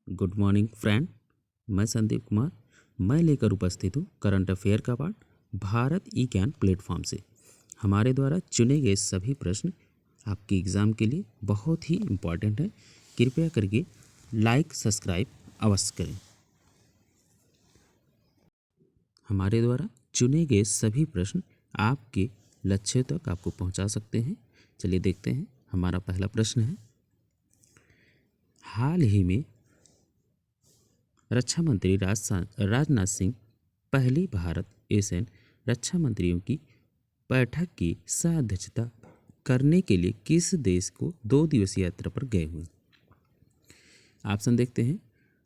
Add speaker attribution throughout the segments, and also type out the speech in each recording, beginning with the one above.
Speaker 1: Good morning friend. मैं संदीप कुमार। मैं लेकर उपस्थित हूँ करंट अफेयर का पार्ट भारत ई ज्ञान प्लेटफॉर्म से। हमारे द्वारा चुने गए सभी प्रश्न आपके एग्ज़ाम के लिए बहुत ही इम्पॉर्टेंट है। कृपया करके लाइक सब्सक्राइब अवश्य करें। हमारे द्वारा चुने गए सभी प्रश्न आपके लक्ष्य तक आपको पहुंचा सकते हैं। चलिए देखते हैं। हमारा पहला प्रश्न है, हाल ही में रक्षा मंत्री राजनाथ सिंह पहली भारत एशियन रक्षा मंत्रियों की बैठक की सह अध्यक्षता करने के लिए किस देश को 2 दिवसीय यात्रा पर गए हुए? ऑप्शन देखते हैं।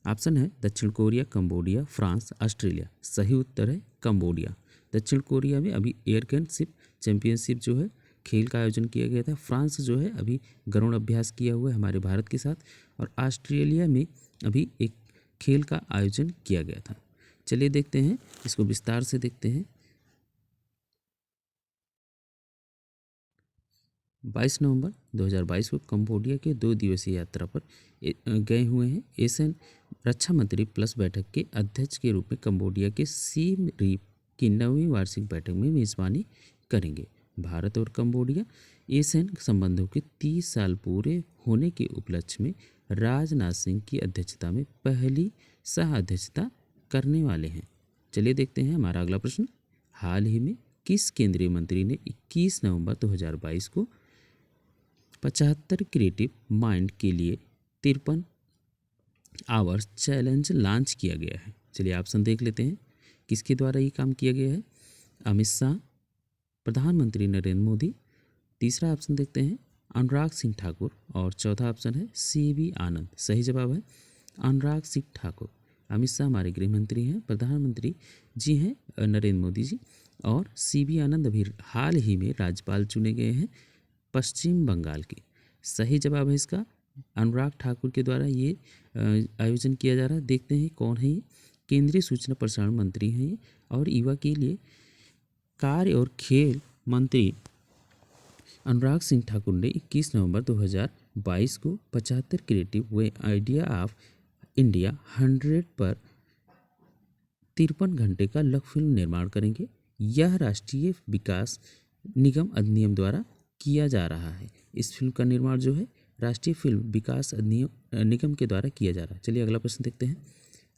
Speaker 1: ऑप्शन है दक्षिण कोरिया, कंबोडिया, फ्रांस, ऑस्ट्रेलिया। सही उत्तर है कंबोडिया। दक्षिण कोरिया में अभी एयरगनशिप चैंपियनशिप जो है खेल का आयोजन किया गया था। फ्रांस जो है अभी गरुड़ अभ्यास किया हुआ है हमारे भारत के साथ। और ऑस्ट्रेलिया में अभी एक खेल का आयोजन किया गया था। चलिए देखते हैं, इसको विस्तार से देखते हैं। 22 नवंबर 2022 को कंबोडिया के 2 दिवसीय यात्रा पर गए हुए हैं। एशियन रक्षा मंत्री प्लस बैठक के अध्यक्ष के रूप में कंबोडिया के सीम रीप की 9वीं वार्षिक बैठक में मेजबानी करेंगे। भारत और कंबोडिया एशियन संबंधों के 30 साल पूरे होने के उपलक्ष्य में राजनाथ सिंह की अध्यक्षता में पहली सह अध्यक्षता करने वाले हैं। चलिए देखते हैं हमारा अगला प्रश्न। हाल ही में किस केंद्रीय मंत्री ने 21 नवंबर 2022 को 75 क्रिएटिव माइंड के लिए 53 आवर्स चैलेंज लॉन्च किया गया है? चलिए ऑप्शन देख लेते हैं, किसके द्वारा ये काम किया गया है। अमित शाह, प्रधानमंत्री नरेंद्र मोदी। तीसरा ऑप्शन देखते हैं अनुराग सिंह ठाकुर। और चौथा ऑप्शन है CB आनंद। सही जवाब है अनुराग सिंह ठाकुर। अमित शाह हमारे गृह मंत्री हैं, प्रधानमंत्री जी हैं नरेंद्र मोदी जी, और CB आनंद अभी हाल ही में राज्यपाल चुने गए हैं पश्चिम बंगाल की। सही जवाब है इसका अनुराग ठाकुर के द्वारा ये आयोजन किया जा रहा है। देखते हैं कौन है ये। केंद्रीय सूचना प्रसारण मंत्री हैं ये, और युवा के लिए कार्य और खेल मंत्री अनुराग सिंह ठाकुर ने 21 नवंबर 2022 को 75 creative way idea of India 100 पर 53 घंटे का लघु फिल्म निर्माण करेंगे। यह राष्ट्रीय विकास निगम अधिनियम द्वारा किया जा रहा है। इस फिल्म का निर्माण जो है राष्ट्रीय फिल्म विकास अधिनियम निगम के द्वारा किया जा रहा है। चलिए अगला प्रश्न देखते हैं।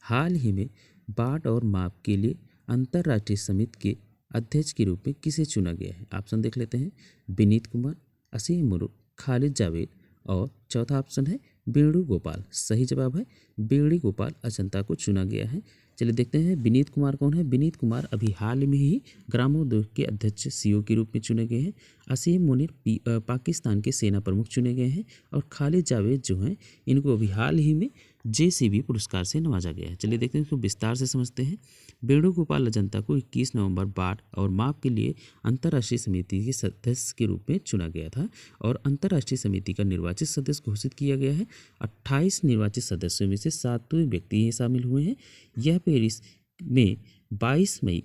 Speaker 1: हाल ही में बाट और माप के लिए अंतर्राष्ट्रीय समिति के अध्यक्ष के रूप में किसे चुना गया है? ऑप्शन देख लेते हैं। विनीत कुमार, असीम मुरुक, खालिद जावेद। और चौथा ऑप्शन है वेणुगोपाल। सही जवाब है वेणुगोपाल अजंता को चुना गया है। चलिए देखते हैं विनीत कुमार कौन है। विनीत कुमार अभी हाल में ही ग्रामोद्योग के अध्यक्ष CEO के रूप में चुने गए हैं। असीम मुनीर पाकिस्तान के सेना प्रमुख चुने गए हैं। और खालिद जावेद जो हैं इनको अभी हाल ही में JCB पुरस्कार से नवाजा गया है। चलिए देखते हैं, इसको विस्तार से समझते हैं। वेणुगोपाल अजंता को 21 नवंबर बाट और माप के लिए अंतर्राष्ट्रीय समिति के सदस्य के रूप में चुना गया था। और अंतर्राष्ट्रीय समिति का निर्वाचित सदस्य घोषित किया गया है। 28 निर्वाचित सदस्यों में से 7 व्यक्ति ये शामिल हुए हैं। यह पेरिस में 20 मई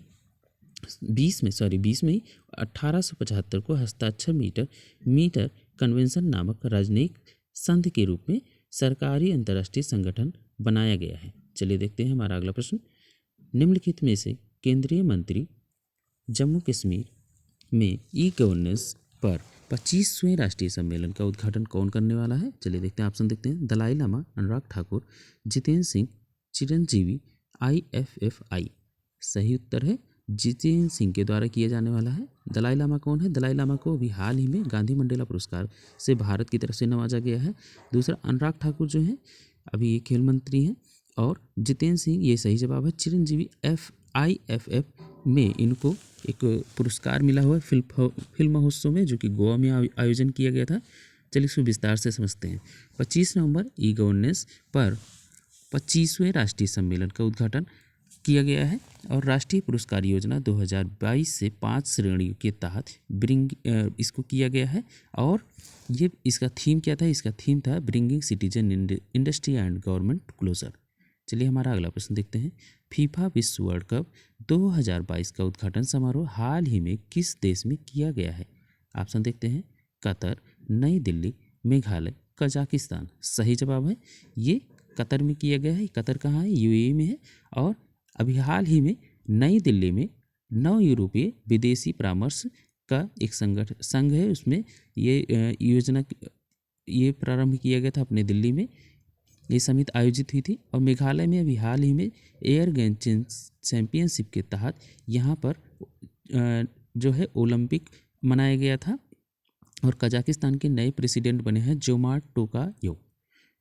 Speaker 1: 1875 को हस्ताक्षर मीटर कन्वेंशन नामक राजनयिक संघ के रूप में सरकारी अंतर्राष्ट्रीय संगठन बनाया गया है। चलिए देखते हैं हमारा अगला प्रश्न। निम्नलिखित में से केंद्रीय मंत्री जम्मू कश्मीर में ई-गवर्नेंस पर 25वें राष्ट्रीय सम्मेलन का उद्घाटन कौन करने वाला है? चलिए देखते हैं, ऑप्शन देखते हैं। दलाई लामा, अनुराग ठाकुर, जितेंद्र सिंह, चिरंजीवी, IFFI। सही उत्तर है जितेंद्र सिंह के द्वारा किया जाने वाला है। दलाई लामा कौन है? दलाई लामा को अभी हाल ही में गांधी मंडेला पुरस्कार से भारत की तरफ से नवाजा गया है। दूसरा अनुराग ठाकुर जो है अभी ये खेल मंत्री हैं। और जितेंद्र सिंह ये सही जवाब है। चिरंजीवी IFF में इनको एक पुरस्कार मिला हुआ है फिल्म महोत्सव में, जो कि गोवा में आयोजन किया गया था। चलिए इसको विस्तार से समझते हैं। 25 नवंबर ई-गवर्नेंस पर 25वें राष्ट्रीय सम्मेलन का उद्घाटन किया गया है। और राष्ट्रीय पुरस्कार योजना 2022 से 5 श्रेणियों के तहत इसको किया गया है। और ये इसका थीम क्या था? इसका थीम था bringing citizen industry and government closer. चलिए हमारा अगला प्रश्न देखते हैं। फीफा विश्व वर्ल्ड कप 2022 का उद्घाटन समारोह हाल ही में किस देश में किया गया है? ऑप्शन देखते हैं। कतर, नई दिल्ली, मेघालय, कजाकिस्तान। सही जवाब है ये कतर में किया गया है। कतर कहाँ है? यूएई में है। और अभी हाल ही में नई दिल्ली में 9 यूरोपीय विदेशी परामर्श का एक संघ है, उसमें ये योजना ये प्रारंभ किया गया था अपने दिल्ली में। ये समिट आयोजित हुई थी। और मेघालय में अभी हाल ही में एयर गन चैंपियनशिप के तहत यहाँ पर जो है ओलंपिक मनाया गया था। और कजाकिस्तान के नए प्रेसिडेंट बने हैं जोमार टोकायोव।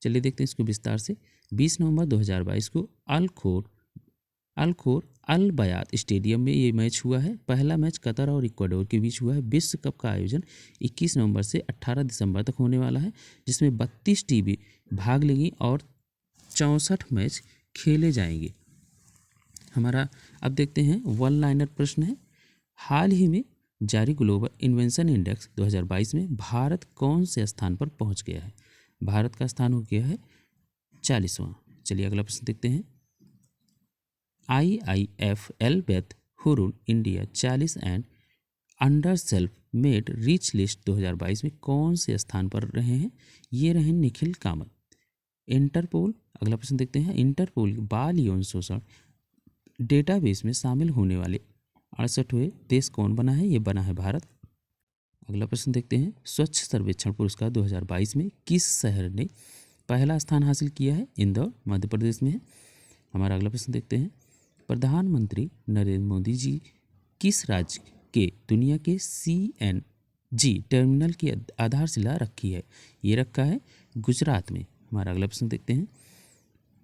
Speaker 1: चलिए देखते हैं इसको विस्तार से। 20 नवंबर 2022 को अल खोर अल बयात स्टेडियम में ये मैच हुआ है। पहला मैच कतर और इक्वाडोर के बीच हुआ है। विश्व कप का आयोजन 21 नवंबर से 18 दिसंबर तक होने वाला है, जिसमें 32 टीमें भाग लेंगी और 64 मैच खेले जाएंगे। हमारा अब देखते हैं वन लाइनर प्रश्न है। हाल ही में जारी ग्लोबल इन्वेंशन इंडेक्स 2022 में भारत कौन से स्थान पर पहुंच गया है? भारत का स्थान हो गया है 40वां। चलिए अगला प्रश्न देखते हैं। IIFL Beth Hurun India 40 and under self made rich list 2022 में कौन से स्थान पर रहे हैं? ये रहे निखिल कामत। इंटरपोल, अगला प्रश्न देखते हैं। इंटरपोल बाल यौन शोषण डेटाबेस में शामिल होने वाले 68वें देश कौन बना है? ये बना है भारत। अगला प्रश्न देखते हैं। स्वच्छ सर्वेक्षण पुरस्कार 2022 में किस शहर ने पहला स्थान हासिल किया है? इंदौर मध्य प्रदेश में है। हमारा अगला प्रश्न देखते हैं। प्रधानमंत्री नरेंद्र मोदी जी किस राज्य के दुनिया के CNG टर्मिनल की आधारशिला रखी है? ये रखा है गुजरात में। हमारा अगला प्रश्न देखते हैं।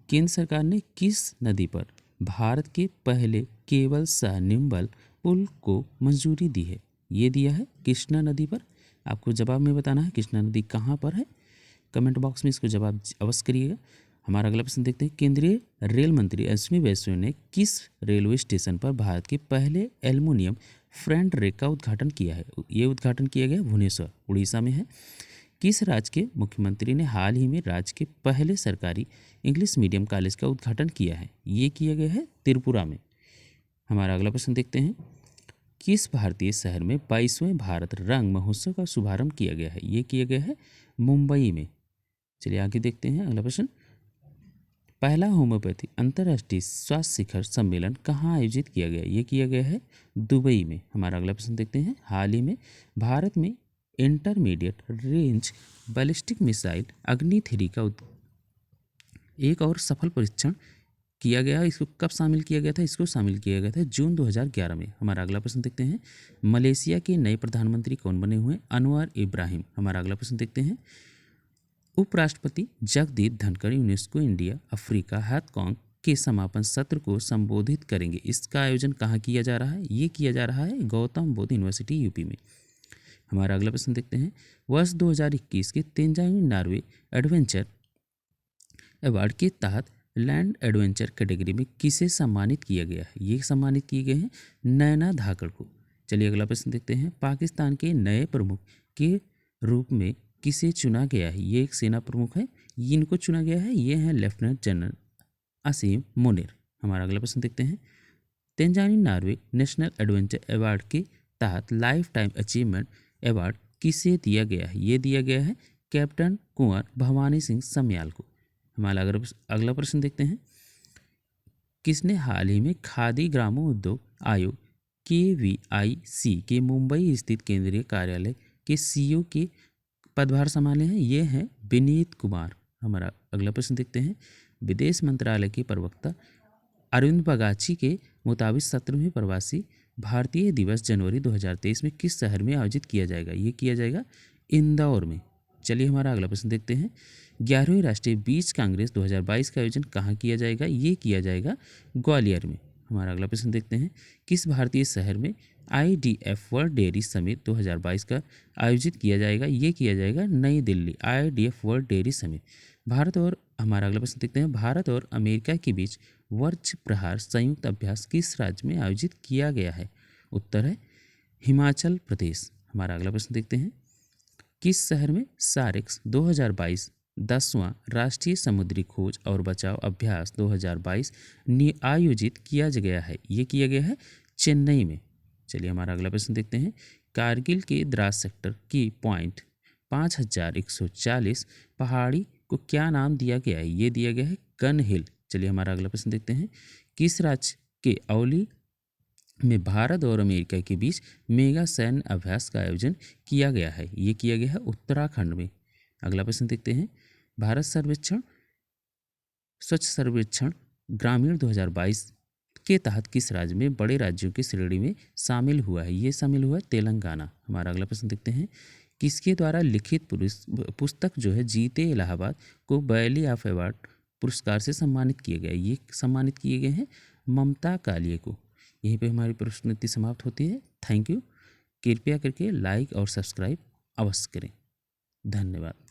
Speaker 1: केंद्र सरकार ने किस नदी पर भारत के पहले केबल सह निम्बल पुल को मंजूरी दी है? ये दिया है कृष्णा नदी पर। आपको जवाब में बताना है कृष्णा नदी कहाँ पर है। कमेंट बॉक्स में इसको जवाब अवश्य करिएगा। हमारा अगला प्रश्न देखते हैं। केंद्रीय रेल मंत्री अश्विनी वैष्णव ने किस रेलवे स्टेशन पर भारत के पहले एल्युमिनियम फ्रंट रेक का उद्घाटन किया है? ये उद्घाटन किया गया भुवनेश्वर उड़ीसा में है। किस राज्य के मुख्यमंत्री ने हाल ही में राज्य के पहले सरकारी इंग्लिश मीडियम कॉलेज का उद्घाटन किया है? ये किया गया है त्रिपुरा में। हमारा अगला प्रश्न देखते हैं। किस भारतीय शहर में 22वें भारत रंग महोत्सव का शुभारंभ किया गया है? ये किया गया है मुंबई में। चलिए आगे देखते हैं अगला प्रश्न। पहला होम्योपैथी अंतर्राष्ट्रीय स्वास्थ्य शिखर सम्मेलन कहाँ आयोजित किया गया? ये किया गया है दुबई में। हमारा अगला प्रश्न देखते हैं। हाल ही में भारत में इंटरमीडिएट रेंज बैलिस्टिक मिसाइल अग्नि 3 का एक और सफल परीक्षण किया गया। इसको कब शामिल किया गया था? इसको शामिल किया गया था जून 2011 में। हमारा अगला प्रश्न देखते हैं। मलेशिया के नए प्रधानमंत्री कौन बने हुए हैं? अनवर इब्राहिम। हमारा अगला प्रश्न देखते हैं। उपराष्ट्रपति Jagdeep Dhankhar UNESCO India Africa hackathon के समापन सत्र को संबोधित करेंगे। इसका आयोजन कहाँ किया जा रहा है? ये किया जा रहा है गौतम बुद्ध यूनिवर्सिटी यूपी में। हमारा अगला प्रश्न देखते हैं। वर्ष 2021 के तेंजानी नॉर्वे एडवेंचर अवार्ड के तहत लैंड एडवेंचर कैटेगरी में किसे सम्मानित किया गया है? ये सम्मानित किए गए हैं नैना धाकड़ को। चलिए अगला प्रश्न देखते हैं। पाकिस्तान के नए प्रमुख के रूप में किसे चुना गया है? ये एक सेना प्रमुख है, इनको चुना गया है। ये हैं लेफ्टिनेंट जनरल असीम मुनीर। हमारा अगला प्रश्न देखते हैं। तेंजानी नॉर्वे नेशनल एडवेंचर अवार्ड के तहत लाइफ टाइम अचीवमेंट अवार्ड किसे दिया गया है? ये दिया गया है कैप्टन कुंवर भवानी सिंह समयाल को। हमारा अगला प्रश्न देखते हैं। किसने हाल ही में खादी ग्रामोद्योग आयोग KVIC के मुंबई स्थित केंद्रीय कार्यालय के CEO के पदभार संभाले हैं? ये हैं विनीत कुमार। हमारा अगला प्रश्न देखते हैं। विदेश मंत्रालय के प्रवक्ता अरविंद बगाची के मुताबिक 17वें प्रवासी भारतीय दिवस जनवरी 2023 में किस शहर में आयोजित किया जाएगा? ये किया जाएगा इंदौर में। चलिए हमारा अगला प्रश्न देखते हैं। 11वीं राष्ट्रीय बीज कांग्रेस 2022 का आयोजन कहाँ किया जाएगा? ये किया जाएगा ग्वालियर में। हमारा अगला प्रश्न देखते हैं। किस भारतीय शहर में IDF वर्ल्ड डेयरी समिट 2022 का आयोजित किया जाएगा? ये किया जाएगा नई Delhi IDF world dairy summit. Bharat और हमारा अगला प्रश्न देखते हैं। भारत और अमेरिका के बीच वज्र प्रहार संयुक्त अभ्यास किस राज्य में आयोजित किया गया है? उत्तर है हिमाचल प्रदेश। हमारा अगला प्रश्न देखते हैं। किस शहर में सार्क 2022 10वां राष्ट्रीय समुद्री खोज और बचाव अभ्यास 2022 आयोजित किया गया है? ये किया गया है चेन्नई में। चलिए हमारा अगला प्रश्न देखते हैं। कारगिल के द्रास सेक्टर की पॉइंट 5140 पहाड़ी को क्या नाम दिया गया है? ये दिया गया है गन हिल। चलिए हमारा अगला प्रश्न देखते हैं। किस राज्य के औली में भारत और अमेरिका के बीच मेगा सैन्य अभ्यास का आयोजन किया गया है? ये किया गया है उत्तराखंड में। अगला प्रश्न देखते हैं। भारत स्वच्छ सर्वेक्षण ग्रामीण 2022 के तहत किस राज्य में बड़े राज्यों की श्रेणी में शामिल हुआ है? ये शामिल हुआ है तेलंगाना। हमारा अगला प्रश्न देखते हैं। किसके द्वारा लिखित पुस्तक जो है जीते इलाहाबाद को बैली ऑफ अवार्ड पुरस्कार से सम्मानित किए गए? ये सम्मानित किए गए हैं ममता कालिए को। यहीं पे हमारी प्रश्नोत्तरी समाप्त होती है। Thank you. कृपया करके लाइक और सब्सक्राइब अवश्य करें। धन्यवाद।